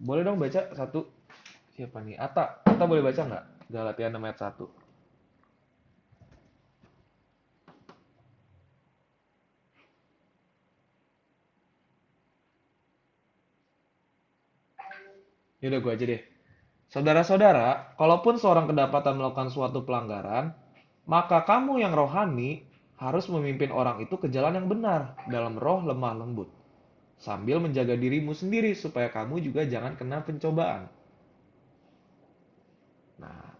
Boleh dong baca satu. Siapa nih? Ata boleh baca nggak? Galatia 6 ayat 1. Yaudah gue aja deh. Saudara-saudara, kalaupun seorang kedapatan melakukan suatu pelanggaran, maka kamu yang rohani harus memimpin orang itu ke jalan yang benar dalam roh lemah lembut, sambil menjaga dirimu sendiri supaya kamu juga jangan kena pencobaan. Nah,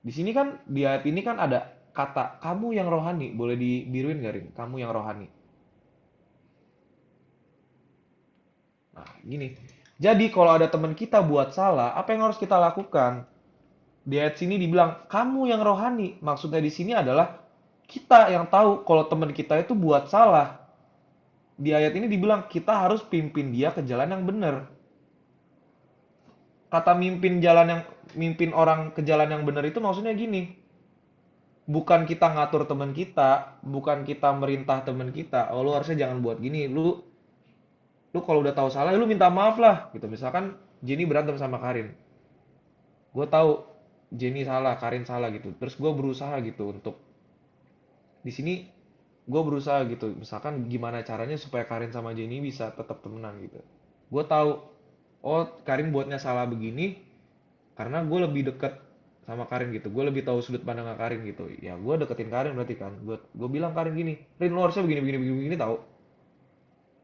di sini kan di ayat ini kan ada kata kamu yang rohani, boleh dibiruin gak Rin? Kamu yang rohani. Nah, gini. Jadi kalau ada teman kita buat salah, apa yang harus kita lakukan? Di ayat sini dibilang kamu yang rohani. Maksudnya di sini adalah kita yang tahu kalau teman kita itu buat salah. Di ayat ini dibilang kita harus pimpin dia ke jalan yang benar. Kata mimpin orang ke jalan yang benar itu maksudnya gini. Bukan kita ngatur teman kita, bukan kita merintah teman kita. Oh, lu harusnya jangan buat gini. Lu kalau udah tahu salah, ya lu minta maaf lah. Gitu. Misalkan Jenny berantem sama Karin. Gue tahu Jenny salah, Karin salah gitu. Terus gue berusaha gitu untuk di sini gue berusaha gitu. Misalkan gimana caranya supaya Karin sama Jenny bisa tetap temenan gitu. Gue tahu, oh Karin buatnya salah begini karena gue lebih deket sama Karin gitu. Gue lebih tahu sudut pandang Karin gitu. Ya gue deketin Karin berarti kan. Gue bilang Karin gini, Rin lo harusnya begini begini begini, begini tahu.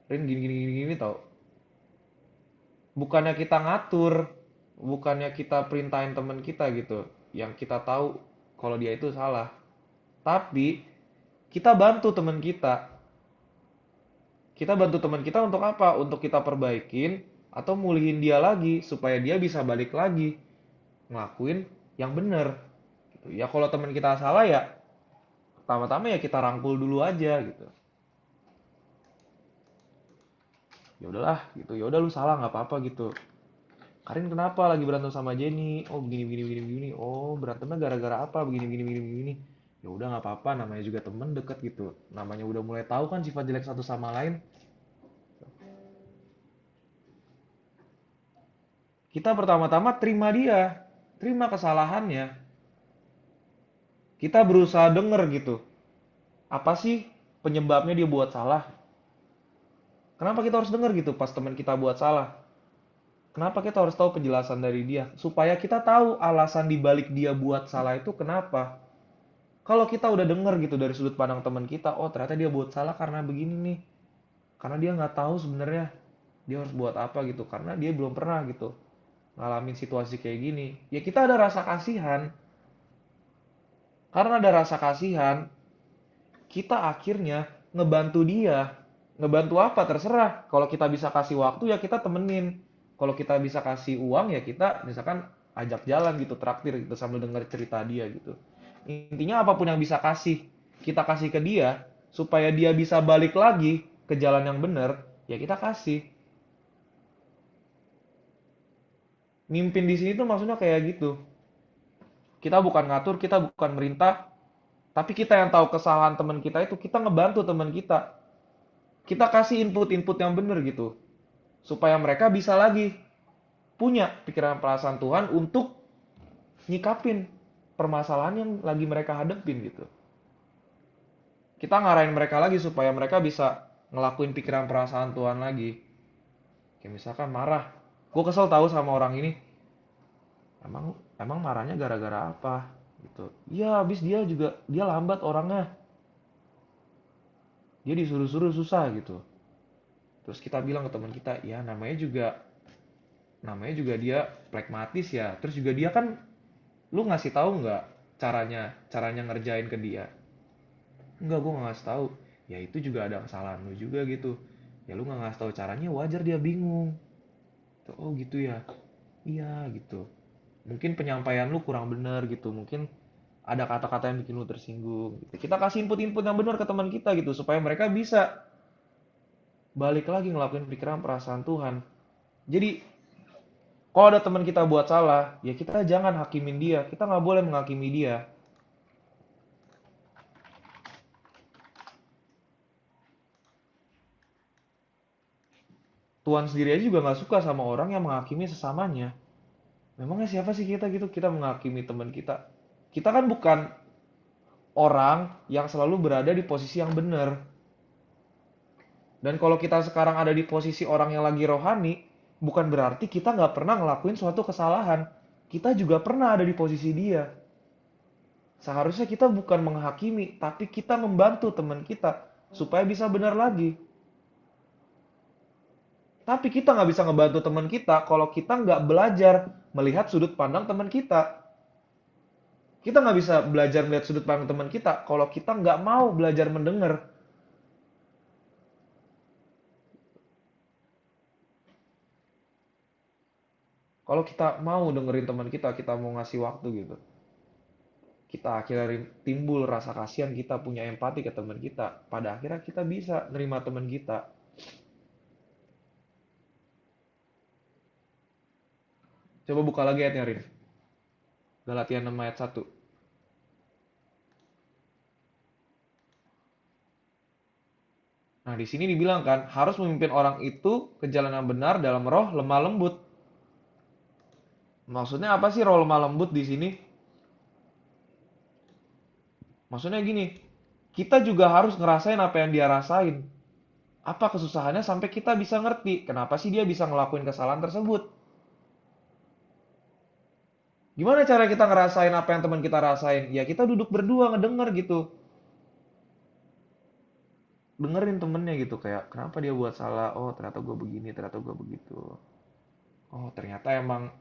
Rin gini gini gini gini tahu. Bukannya kita ngatur, bukannya kita perintahin teman kita gitu, yang kita tahu kalau dia itu salah. Tapi kita bantu teman kita. Kita bantu teman kita untuk apa? Untuk kita perbaikin atau mulihin dia lagi supaya dia bisa balik lagi ngelakuin yang bener. Gitu. Ya kalau teman kita salah ya pertama-tama ya kita rangkul dulu aja gitu. Ya udahlah gitu. Ya udah lu salah nggak apa-apa gitu. Karin kenapa lagi berantem sama Jenny? Oh begini begini begini begini. Oh berantemnya gara-gara apa? Begini begini begini begini. Ya udah nggak apa-apa. Namanya juga temen deket gitu. Namanya udah mulai tahu kan sifat jelek satu sama lain. Kita pertama-tama terima dia, terima kesalahannya. Kita berusaha denger gitu. Apa sih penyebabnya dia buat salah? Kenapa kita harus denger gitu pas teman kita buat salah? Kenapa kita harus tahu penjelasan dari dia? Supaya kita tahu alasan dibalik dia buat salah itu kenapa. Kalau kita udah denger gitu dari sudut pandang teman kita, oh ternyata dia buat salah karena begini nih. Karena dia nggak tahu sebenarnya dia harus buat apa gitu. Karena dia belum pernah gitu ngalamin situasi kayak gini. Ya kita ada rasa kasihan. Karena ada rasa kasihan, kita akhirnya ngebantu dia. Ngebantu apa? Terserah. Kalau kita bisa kasih waktu ya kita temenin. Kalau kita bisa kasih uang ya kita misalkan ajak jalan gitu, traktir gitu sambil denger cerita dia gitu. Intinya apapun yang bisa kita kasih ke dia supaya dia bisa balik lagi ke jalan yang benar, ya kita kasih. Mimpin di sini tuh maksudnya kayak gitu. Kita bukan ngatur, kita bukan merintah, tapi kita yang tahu kesalahan teman kita itu kita ngebantu teman kita. Kita kasih input-input yang benar gitu supaya mereka bisa lagi punya pikiran perasaan Tuhan untuk nyikapin permasalahan yang lagi mereka hadepin gitu. Kita ngarahin mereka lagi supaya mereka bisa ngelakuin pikiran perasaan Tuhan lagi. Kayak misalkan marah, gue kesel tahu sama orang ini. Emang emang marahnya gara-gara apa? Gitu. Iya, habis dia lambat orangnya. Dia disuruh-suruh susah gitu. Terus kita bilang ke teman kita, ya namanya juga dia pragmatis ya. Terus juga dia kan lu ngasih tahu nggak caranya caranya ngerjain ke dia? Enggak, gue nggak ngasih tahu. Ya itu juga ada kesalahan lu juga gitu. Ya lu nggak ngasih tahu caranya, wajar dia bingung. Tuh, oh gitu ya. Iya gitu. Mungkin penyampaian lu kurang bener gitu. Mungkin ada kata-kata yang bikin lu tersinggung gitu. Kita kasih input-input yang benar ke teman kita gitu supaya mereka bisa balik lagi ngelakuin pikiran perasaan Tuhan. Jadi kalau ada teman kita buat salah, ya kita jangan hakimin dia. Kita nggak boleh menghakimi dia. Tuhan sendiri aja juga nggak suka sama orang yang menghakimi sesamanya. Memangnya siapa sih kita gitu? Kita menghakimi teman kita. Kita kan bukan orang yang selalu berada di posisi yang benar. Dan kalau kita sekarang ada di posisi orang yang lagi rohani, bukan berarti kita nggak pernah ngelakuin suatu kesalahan. Kita juga pernah ada di posisi dia. Seharusnya kita bukan menghakimi, tapi kita membantu teman kita supaya bisa benar lagi. Tapi kita nggak bisa ngebantu teman kita kalau kita nggak belajar melihat sudut pandang teman kita. Kita nggak bisa belajar melihat sudut pandang teman kita kalau kita nggak mau belajar mendengar. Kalau kita mau dengerin teman kita, kita mau ngasih waktu gitu. Kita akhirnya timbul rasa kasihan, kita punya empati ke teman kita. Pada akhirnya kita bisa nerima teman kita. Coba buka lagi ayatnya, Rin. Galatia 6 ayat 1. Nah, di sini dibilang kan, harus memimpin orang itu ke jalan yang benar dalam roh lemah lembut. Maksudnya apa sih roh lemah lembut di sini? Maksudnya gini, kita juga harus ngerasain apa yang dia rasain. Apa kesusahannya sampai kita bisa ngerti kenapa sih dia bisa ngelakuin kesalahan tersebut. Gimana cara kita ngerasain apa yang teman kita rasain? Ya kita duduk berdua ngedenger gitu. Dengerin temennya gitu kayak kenapa dia buat salah. Oh ternyata gue begini, ternyata gue begitu. Oh ternyata emang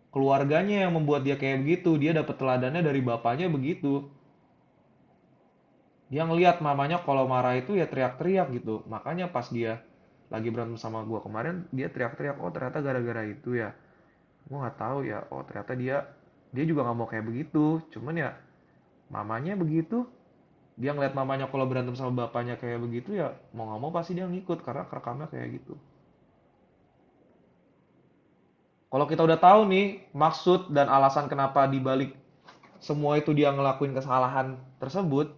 keluarganya yang membuat dia kayak begitu. Dia dapet teladannya dari bapaknya begitu. Dia ngelihat mamanya kalau marah itu ya teriak-teriak gitu. Makanya pas dia lagi berantem sama gue kemarin, dia teriak-teriak. Oh ternyata gara-gara itu ya. Gue nggak tahu ya. Oh ternyata dia juga nggak mau kayak begitu. Cuman ya mamanya begitu. Dia ngeliat mamanya kalau berantem sama bapaknya kayak begitu ya mau nggak mau pasti dia ngikut karena kerekamnya kayak gitu. Kalau kita udah tahu nih maksud dan alasan kenapa dibalik semua itu dia ngelakuin kesalahan tersebut,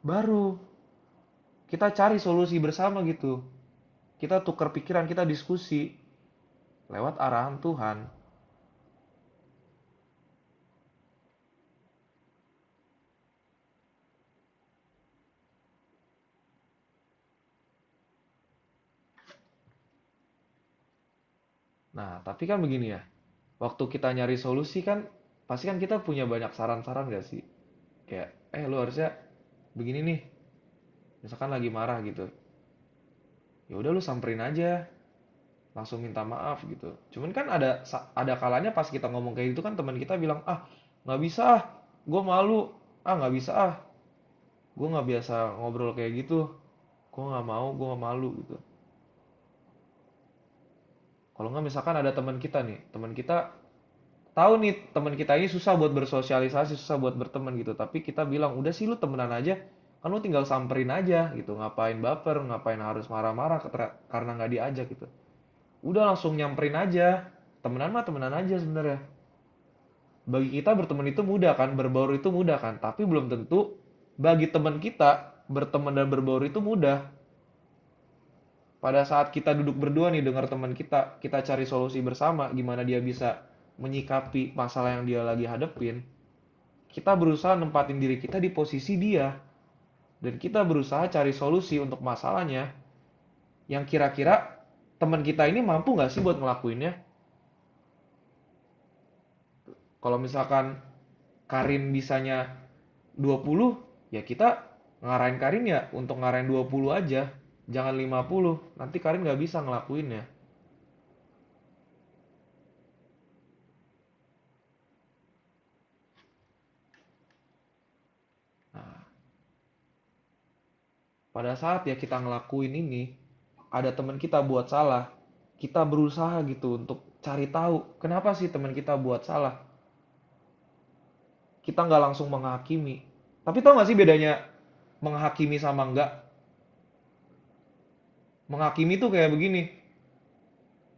baru kita cari solusi bersama gitu. Kita tukar pikiran, kita diskusi lewat arahan Tuhan. Nah, tapi kan begini ya. Waktu kita nyari solusi kan pasti kan kita punya banyak saran-saran gak sih? Kayak, lu harusnya begini nih. Misalkan lagi marah gitu. Ya udah lu samperin aja, langsung minta maaf gitu. Cuman kan ada kalanya pas kita ngomong kayak gitu kan teman kita bilang, nggak bisa ah, gue malu, nggak bisa ah, gue nggak biasa ngobrol kayak gitu, gue nggak mau, gue nggak malu gitu. Kalau nggak misalkan ada teman kita nih, teman kita tahu nih teman kita ini susah buat bersosialisasi, susah buat berteman gitu, tapi kita bilang udah sih lu temenan aja, kan lu tinggal samperin aja gitu, ngapain baper, ngapain harus marah-marah karena nggak diajak gitu. Udah langsung nyamperin aja, temenan mah temenan aja sebenarnya. Bagi kita berteman itu mudah kan, berbaur itu mudah kan, tapi belum tentu bagi teman kita berteman dan berbaur itu mudah. Pada saat kita duduk berdua nih dengar teman kita cari solusi bersama gimana dia bisa menyikapi masalah yang dia lagi hadepin. Kita berusaha nempatin diri kita di posisi dia dan kita berusaha cari solusi untuk masalahnya yang kira-kira teman kita ini mampu nggak sih buat ngelakuinnya. Kalau misalkan Karin bisanya 20, ya kita ngarahin Karin ya untuk ngarahin 20 aja. Jangan 50, nanti Karin nggak bisa ngelakuinnya. Nah, pada saat ya kita ngelakuin ini, ada teman kita buat salah, kita berusaha gitu untuk cari tahu kenapa sih teman kita buat salah. Kita nggak langsung menghakimi. Tapi tau nggak sih bedanya menghakimi sama enggak? Menghakimi tuh kayak begini.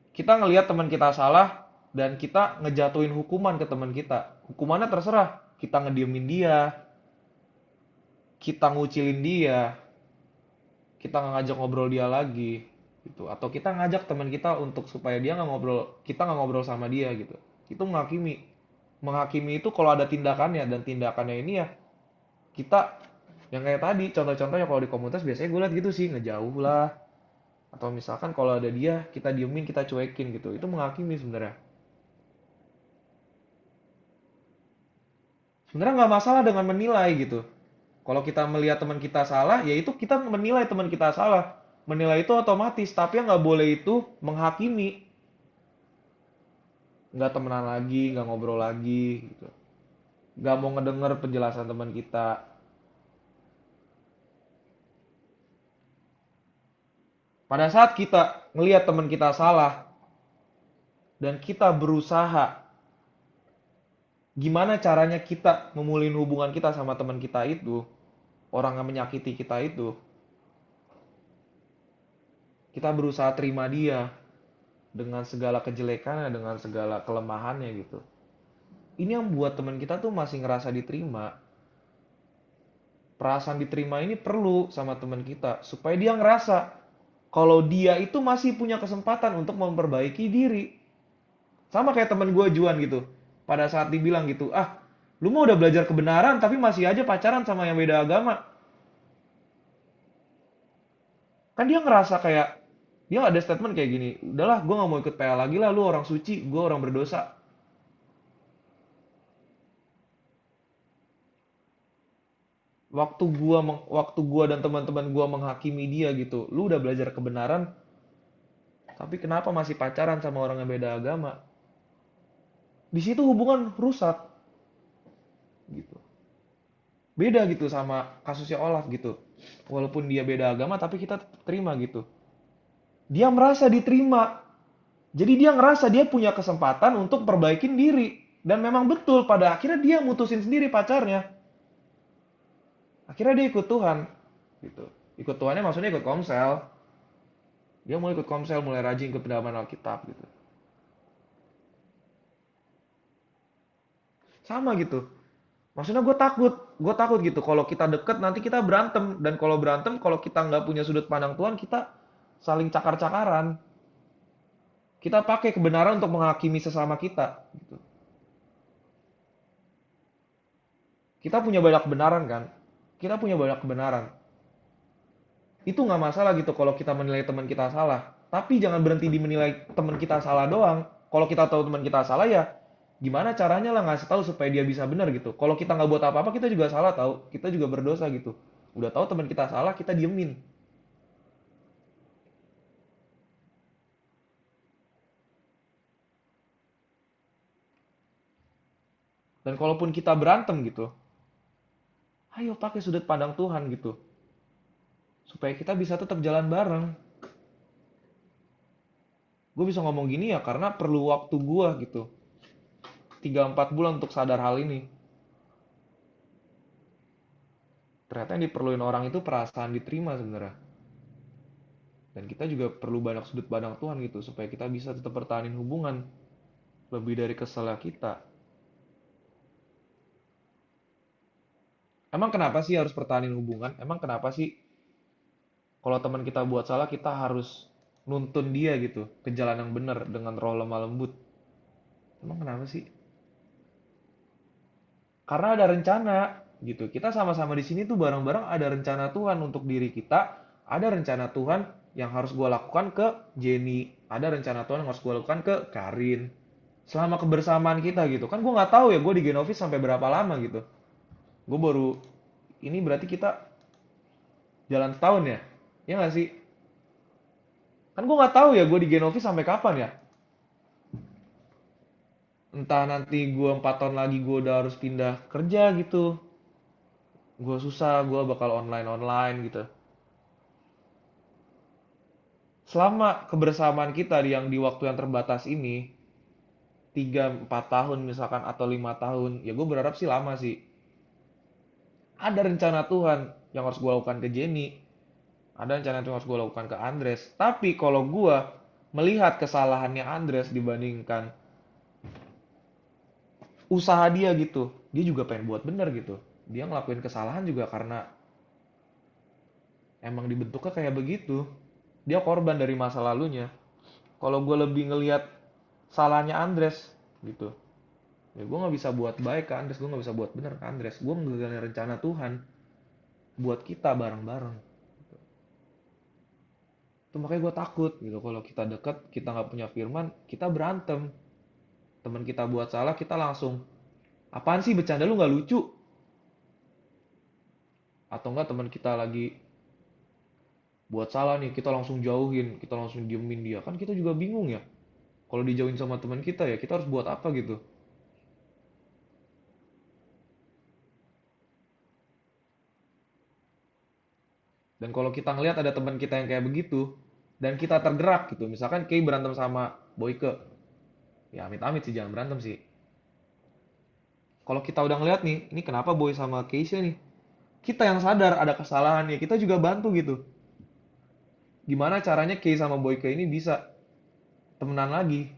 Kita ngelihat teman kita salah dan kita ngejatuhin hukuman ke teman kita. Hukumannya terserah. Kita ngediemin dia, kita ngucilin dia, kita nggak ngajak ngobrol dia lagi. gitu. Atau kita ngajak teman kita untuk supaya dia nggak ngobrol, kita nggak ngobrol sama dia gitu. Itu menghakimi. Menghakimi itu kalau ada tindakannya, dan tindakannya ini ya kita yang kayak tadi contoh-contohnya kalau di komunitas biasanya gue liat gitu sih, ngejauh lah, atau misalkan kalau ada dia kita diemin, kita cuekin gitu. Itu menghakimi sebenarnya. Sebenarnya nggak masalah dengan menilai gitu. Kalau kita melihat teman kita salah, ya itu kita menilai teman kita salah. Menilai itu otomatis, tapi yang nggak boleh itu menghakimi. Nggak temenan lagi, nggak ngobrol lagi gitu. Nggak mau ngedenger penjelasan teman kita. Pada saat kita ngelihat teman kita salah dan kita berusaha gimana caranya kita memulihkan hubungan kita sama teman kita itu, orang yang menyakiti kita itu, kita berusaha terima dia dengan segala kejelekannya, dengan segala kelemahannya gitu. Ini yang buat teman kita tuh masih ngerasa diterima. Perasaan diterima ini perlu sama teman kita supaya dia ngerasa kalau dia itu masih punya kesempatan untuk memperbaiki diri. Sama kayak temen gue Juan gitu. Pada saat dibilang gitu, ah lu mah udah belajar kebenaran tapi masih aja pacaran sama yang beda agama. Kan dia ngerasa kayak, dia ada statement kayak gini, udahlah gue gak mau ikut PA lagi lah, lu orang suci, gue orang berdosa. Waktu gua dan teman-teman gua menghakimi dia gitu, lu udah belajar kebenaran tapi kenapa masih pacaran sama orang yang beda agama? Di situ hubungan rusak gitu. Beda gitu sama kasusnya Olaf gitu. Walaupun dia beda agama tapi kita terima gitu. Dia merasa diterima. Jadi dia ngerasa dia punya kesempatan untuk perbaikin diri. Dan memang betul pada akhirnya dia mutusin sendiri pacarnya. Akhirnya dia ikut Tuhan gitu. Ikut Tuhannya maksudnya ikut komsel. Dia mau ikut komsel, mulai rajin ikut pendalaman Alkitab gitu. Sama gitu. Maksudnya gue takut gitu. Kalau kita deket nanti kita berantem, dan kalau berantem, kalau kita nggak punya sudut pandang Tuhan, kita saling cakar-cakaran. Kita pakai kebenaran untuk menghakimi sesama kita. Gitu. Kita punya banyak kebenaran kan? Kita punya banyak kebenaran. Itu nggak masalah gitu kalau kita menilai teman kita salah. Tapi jangan berhenti di menilai teman kita salah doang. Kalau kita tahu teman kita salah ya gimana caranya lah ngasih tahu supaya dia bisa benar gitu. Kalau kita nggak buat apa-apa kita juga salah tahu. Kita juga berdosa gitu. Udah tahu teman kita salah kita diemin. Dan kalaupun kita berantem gitu, ayo pakai sudut pandang Tuhan gitu. Supaya kita bisa tetap jalan bareng. Gue bisa ngomong gini ya karena perlu waktu gue gitu. 3-4 bulan untuk sadar hal ini. Ternyata yang diperluin orang itu perasaan diterima sebenarnya. Dan kita juga perlu banyak sudut pandang Tuhan gitu supaya kita bisa tetap pertahanin hubungan lebih dari kesalahan kita. Emang kenapa sih harus pertahanin hubungan? Emang kenapa sih kalau teman kita buat salah kita harus nuntun dia gitu ke jalan yang benar dengan roh lemah lembut? Emang kenapa sih? Karena ada rencana gitu. Kita sama-sama di sini tuh bareng-bareng ada rencana Tuhan untuk diri kita. Ada rencana Tuhan yang harus gue lakukan ke Jenny. Ada rencana Tuhan yang harus gue lakukan ke Karin. Selama kebersamaan kita gitu. Kan gue nggak tahu ya gue di Genovis sampai berapa lama gitu. Gue baru, ini berarti kita jalan setahun ya? Ya nggak sih? Kan gue nggak tahu ya gue di Genovis sampai kapan ya? Entah nanti gue 4 tahun lagi gue udah harus pindah kerja gitu. Gue susah, gue bakal online-online gitu. Selama kebersamaan kita yang di waktu yang terbatas ini, 3-4 tahun misalkan atau 5 tahun, ya gue berharap sih lama sih. Ada rencana Tuhan yang harus gue lakukan ke Jenny, ada rencana yang harus gue lakukan ke Andres. Tapi kalau gue melihat kesalahannya Andres dibandingkan usaha dia gitu, dia juga pengen buat bener gitu. Dia ngelakuin kesalahan juga karena emang dibentuknya kayak begitu. Dia korban dari masa lalunya. Kalau gue lebih ngelihat salahnya Andres gitu, ya gue nggak bisa buat baik ke Andres, gue nggak bisa buat bener ke Andres, gue ngegagalin rencana Tuhan buat kita bareng-bareng. Itu makanya gue takut gitu, kalau kita deket kita nggak punya firman, kita berantem. Teman kita buat salah, kita langsung, apaan sih, bercanda lu nggak lucu? Atau enggak teman kita lagi buat salah nih, kita langsung jauhin, kita langsung diemin dia, kan kita juga bingung ya. Kalau dijauhin sama teman kita, ya kita harus buat apa gitu. Dan kalau kita ngelihat ada teman kita yang kayak begitu, dan kita tergerak gitu, misalkan Kay berantem sama Boyke, ya amit-amit sih, jangan berantem sih. Kalau kita udah ngeliat nih, ini kenapa Boy sama Keisha nih, kita yang sadar ada kesalahan ya, kita juga bantu gitu. Gimana caranya Kay sama Boyke ini bisa temenan lagi?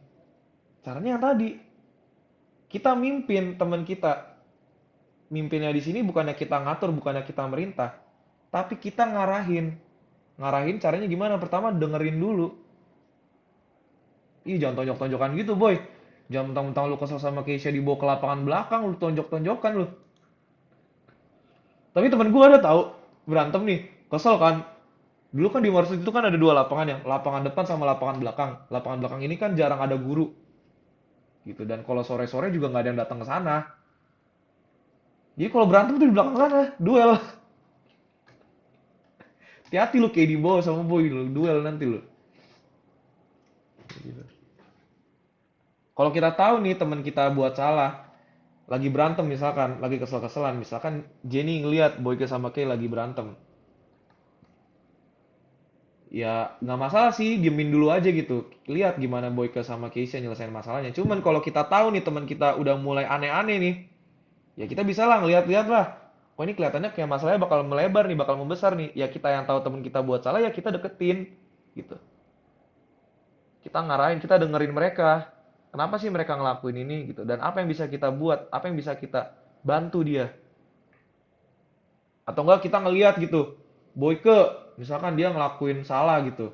Caranya yang tadi, kita mimpin teman kita. Mimpinnya di sini bukannya kita ngatur, bukannya kita merintah, tapi kita ngarahin. Ngarahin caranya gimana? Pertama dengerin dulu. Ih, jangan tonjok-tonjokan gitu, boy. Jangan mentang-mentang lu kesel sama Keisha dibawa ke lapangan belakang, lu tonjok-tonjokan lu. Tapi temen gue ada tahu berantem nih, kesel kan. Dulu kan di Marsus itu kan ada dua lapangan ya, lapangan depan sama lapangan belakang. Lapangan belakang ini kan jarang ada guru gitu, dan kalau sore-sore juga nggak ada yang datang ke sana. Jadi kalau berantem tuh di belakang sana, duel. Hati-hati lu kayak di bawah sama boy lu, duel nanti lu. Gitu. Kalau kita tahu nih teman kita buat salah, lagi berantem misalkan, lagi kesel-keselan, misalkan Jenny ngeliat Boyke sama Kay lagi berantem, ya nggak masalah sih, diemin dulu aja gitu, lihat gimana Boyke sama Keisha nyelesain masalahnya. Cuman kalau kita tahu nih teman kita udah mulai aneh-aneh nih, ya kita bisa lah ngeliat-liat lah, oh ini kelihatannya kayak masalahnya bakal melebar nih, bakal membesar nih, ya kita yang tahu teman kita buat salah, ya kita deketin gitu. Kita ngarahin, kita dengerin mereka, kenapa sih mereka ngelakuin ini gitu, dan apa yang bisa kita buat, apa yang bisa kita bantu dia. Atau enggak kita ngeliat gitu, Boyke misalkan dia ngelakuin salah gitu,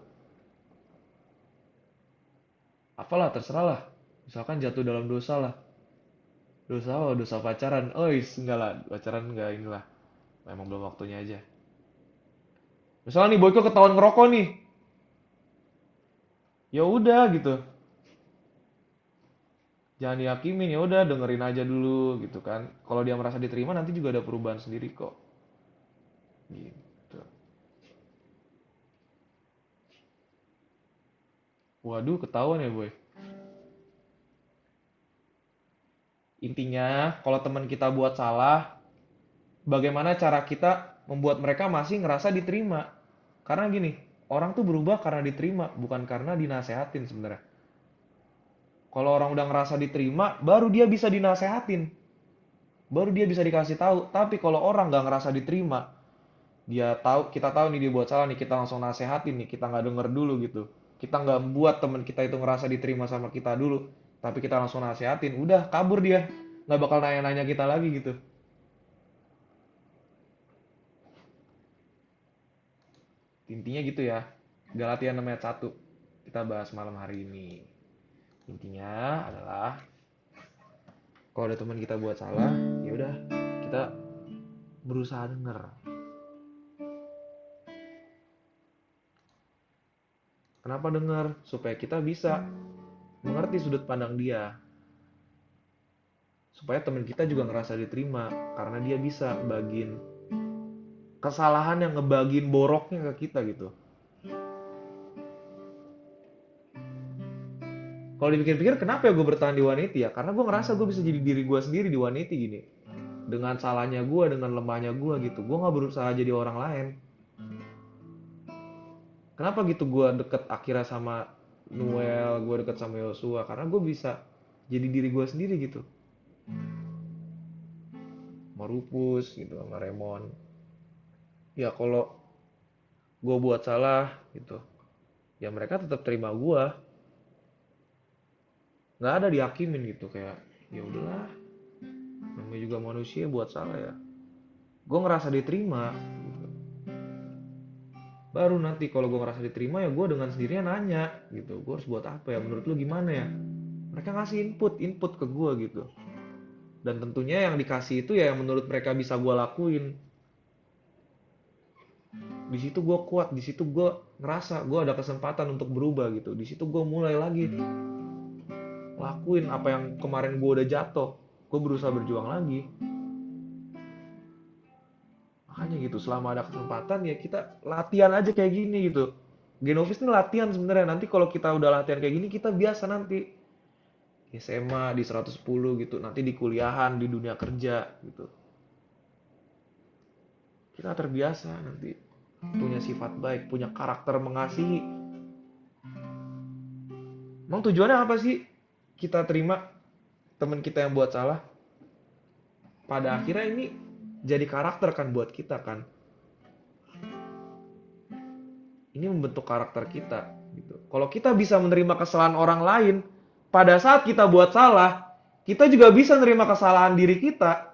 apalah terserah lah, misalkan jatuh dalam dosa lah, dosa apa, dosa pacaran, oh enggak lah, pacaran enggak, inilah memang belum waktunya aja. Misalnya nih Boyke ketahuan ngerokok nih, ya udah gitu, jangan dihakimin, ya udah dengerin aja dulu gitu kan. Kalau dia merasa diterima nanti juga ada perubahan sendiri kok gitu. Waduh, ketahuan ya boy. Intinya kalau teman kita buat salah, bagaimana cara kita membuat mereka masih ngerasa diterima. Karena gini, orang tuh berubah karena diterima, bukan karena dinasehatin sebenarnya. Kalau orang udah ngerasa diterima, baru dia bisa dinasehatin, baru dia bisa dikasih tahu. Tapi kalau orang nggak ngerasa diterima, dia tahu, kita tahu nih dia buat salah nih, kita langsung nasehatin nih, kita nggak denger dulu gitu. Kita nggak buat teman kita itu ngerasa diterima sama kita dulu, tapi kita langsung nasehatin, udah kabur dia, nggak bakal nanya-nanya kita lagi gitu. Intinya gitu ya. Galatia 6 ayat 1 kita bahas malam hari ini. Intinya adalah kalau ada teman kita buat salah, ya udah kita berusaha denger. Kenapa denger? Supaya kita bisa mengerti sudut pandang dia. Supaya teman kita juga ngerasa diterima karena dia bisa bagiin kesalahan yang ngebagiin boroknya ke kita gitu. Kalau dipikir-pikir kenapa ya gue bertahan di wanita ya? Karena gue ngerasa gue bisa jadi diri gue sendiri di wanita gini. Dengan salahnya gue, dengan lemahnya gue gitu. Gue gak berusaha jadi orang lain. Kenapa gitu gue deket akhirnya sama Noel, gue deket sama Yosua? Karena gue bisa jadi diri gue sendiri gitu. Sama Rufus gitu, sama Raymond. Ya kalau gue buat salah gitu, ya mereka tetap terima gue. Nggak ada dihakimin gitu, kayak ya udahlah, namanya juga manusia buat salah ya. Gue ngerasa diterima gitu. Baru nanti kalau gue ngerasa diterima ya gue dengan sendirinya nanya gitu, gue harus buat apa ya, menurut lu gimana ya. Mereka ngasih input ke gue gitu, dan tentunya yang dikasih itu ya yang menurut mereka bisa gue lakuin. Di situ gue kuat, di situ gue ngerasa gue ada kesempatan untuk berubah gitu, di situ gue mulai lagi lakuin apa yang kemarin gue udah jatuh, gue berusaha berjuang lagi. Makanya gitu, selama ada kesempatan ya kita latihan aja kayak gini gitu. Genovis ini latihan sebenarnya. Nanti kalau kita udah latihan kayak gini, kita biasa nanti di SMA di 110 gitu, nanti di kuliahan, di dunia kerja gitu. Kita terbiasa nanti punya sifat baik, punya karakter mengasihi. Emang tujuannya apa sih kita terima teman kita yang buat salah? Pada akhirnya ini jadi karakter kan buat kita kan. Ini membentuk karakter kita gitu. Kalau kita bisa menerima kesalahan orang lain, pada saat kita buat salah, kita juga bisa menerima kesalahan diri kita.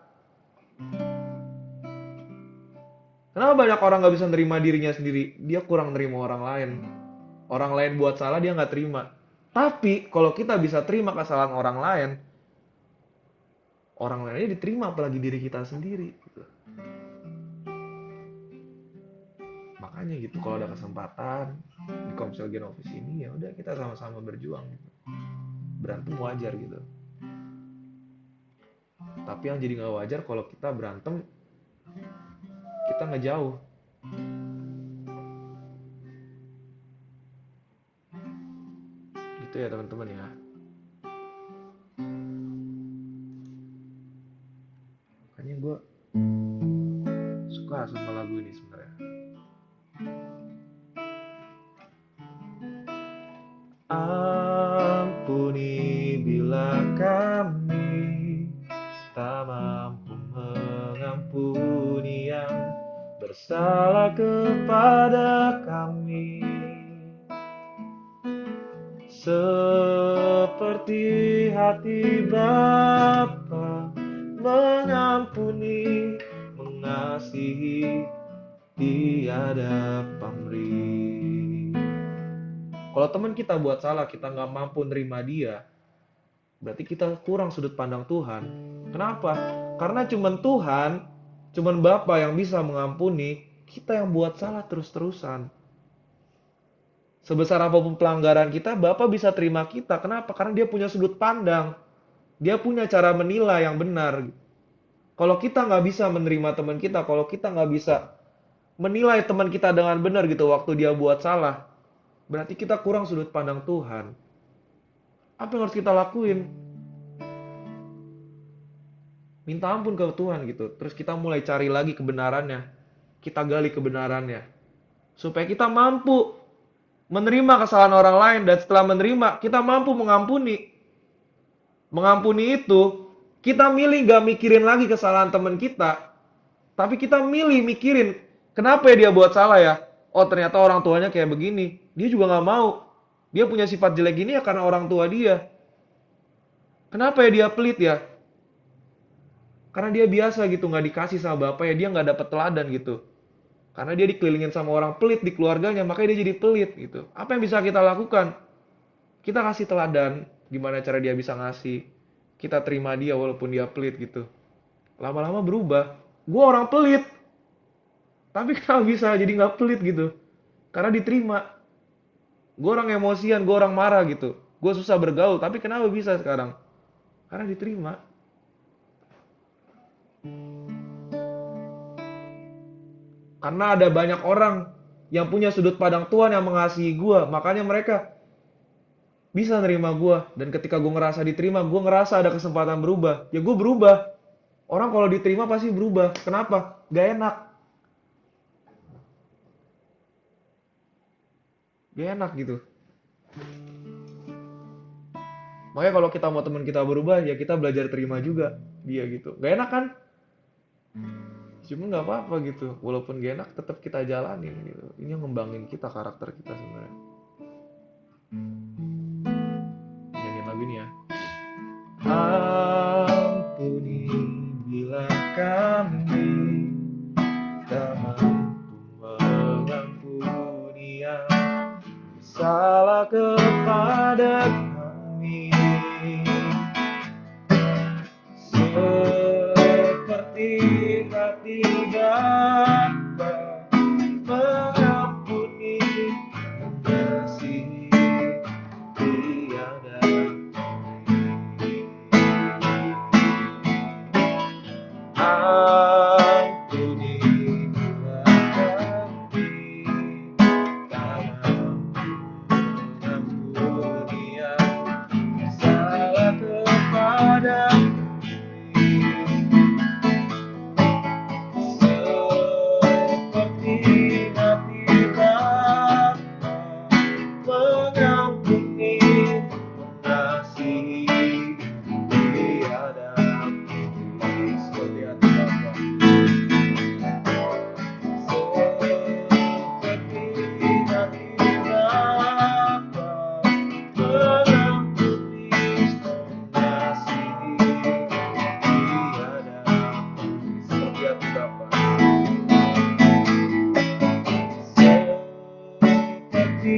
Kenapa banyak orang nggak bisa menerima dirinya sendiri? Dia kurang menerima orang lain. Orang lain buat salah dia nggak terima. Tapi kalau kita bisa terima kesalahan orang lainnya diterima, apalagi diri kita sendiri. Gitu. Makanya gitu, kalau ada kesempatan di Komsel Genovis ini ya udah kita sama-sama berjuang. Gitu. Berantem wajar gitu. Tapi yang jadi nggak wajar kalau kita berantem kita ngejauh. Gitu ya teman-teman ya. Makanya gue suka sama lagu ini sebenarnya. Ampuni bila kami tak mampu mengampuni yang bersalah kepada kami, seperti hati Bapa mengampuni, mengasihi, tiada pamrih. Kalau teman kita buat salah, kita nggak mampu nerima dia, berarti kita kurang sudut pandang Tuhan. Kenapa? Karena cuman Tuhan, cuman Bapa yang bisa mengampuni, kita yang buat salah terus-terusan. Sebesar apapun pelanggaran kita, Bapak bisa terima kita. Kenapa? Karena dia punya sudut pandang. Dia punya cara menilai yang benar. Kalau kita nggak bisa menerima teman kita, kalau kita nggak bisa menilai teman kita dengan benar gitu waktu dia buat salah, berarti kita kurang sudut pandang Tuhan. Apa yang harus kita lakuin? Minta ampun ke Tuhan gitu. Terus kita mulai cari lagi kebenarannya. Kita gali kebenarannya. Supaya kita mampu menerima kesalahan orang lain, dan setelah menerima kita mampu mengampuni. Mengampuni itu kita milih gak mikirin lagi kesalahan teman kita, tapi kita milih mikirin kenapa ya dia buat salah ya. Oh ternyata orang tuanya kayak begini, dia juga gak mau. Dia punya sifat jelek gini ya karena orang tua dia. Kenapa ya dia pelit ya? Karena dia biasa gitu nggak dikasih sama bapak ya, dia nggak dapet teladan gitu. Karena dia dikelilingin sama orang pelit di keluarganya, makanya dia jadi pelit gitu. Apa yang bisa kita lakukan? Kita kasih teladan, gimana cara dia bisa ngasih. Kita terima dia walaupun dia pelit gitu. Lama-lama berubah. Gue orang pelit, tapi kenapa bisa jadi nggak pelit gitu? Karena diterima. Gue orang emosian, gue orang marah gitu. Gue susah bergaul, tapi kenapa bisa sekarang? Karena diterima. Karena ada banyak orang yang punya sudut pandang Tuhan yang mengasihi gue, makanya mereka bisa nerima gue. Dan ketika gue ngerasa diterima, gue ngerasa ada kesempatan berubah. Ya gue berubah. Orang kalau diterima pasti berubah. Kenapa? Gak enak. Gak enak gitu. Makanya kalau kita mau teman kita berubah, ya kita belajar terima juga dia gitu. Gak enak kan? Cuma nggak apa-apa gitu. Walaupun gak enak, tetap kita jalanin gitu. Ini yang ngembangin kita, karakter kita sebenarnya. Nyanyiin lagu ini ya. Ampuni bila kami tak mampu mengampuni salah kepada kami, seperti hati Bapa mengampuni, mengasihi tiada henti. Ampunilah kami, tak mampu mengampuni salah kepada seperti hati Bapa mengampuni, mengasihi tiada henti. Seperti hati Bapa, seperti hati Bapa mengampuni, mengasihi tiada henti. Seperti hati Bapa, seperti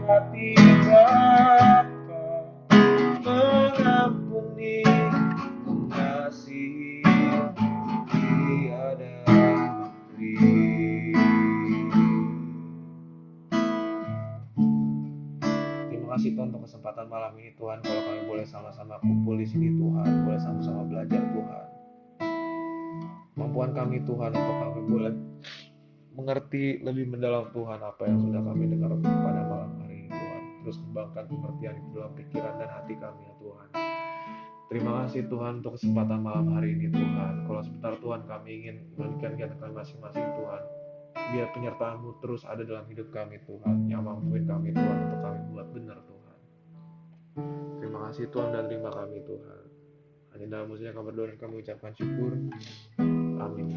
hati Bapa mengampuni, mengasihi tiada henti. Terima kasih Tuhan untuk kesempatan malam ini Tuhan, kalau kami boleh sama-sama kumpul di sini Tuhan, boleh sama-sama belajar Tuhan. Kemampuan kami Tuhan untuk kami boleh mengerti lebih mendalam Tuhan apa yang sudah kami dengar pada malam hari ini Tuhan. Terus kembangkan pengertian itu dalam pikiran dan hati kami ya Tuhan. Terima kasih Tuhan untuk kesempatan malam hari ini Tuhan. Kalau sebentar Tuhan kami ingin melanjutkan kegiatan kami masing-masing Tuhan. Biar penyertaan-Mu terus ada dalam hidup kami Tuhan. Yang mampuin kami Tuhan untuk kami buat benar Tuhan. Terima kasih Tuhan dan terima kami Tuhan. Hanya dalam musiknya kami berdoa dan kami ucapkan syukur. Amin.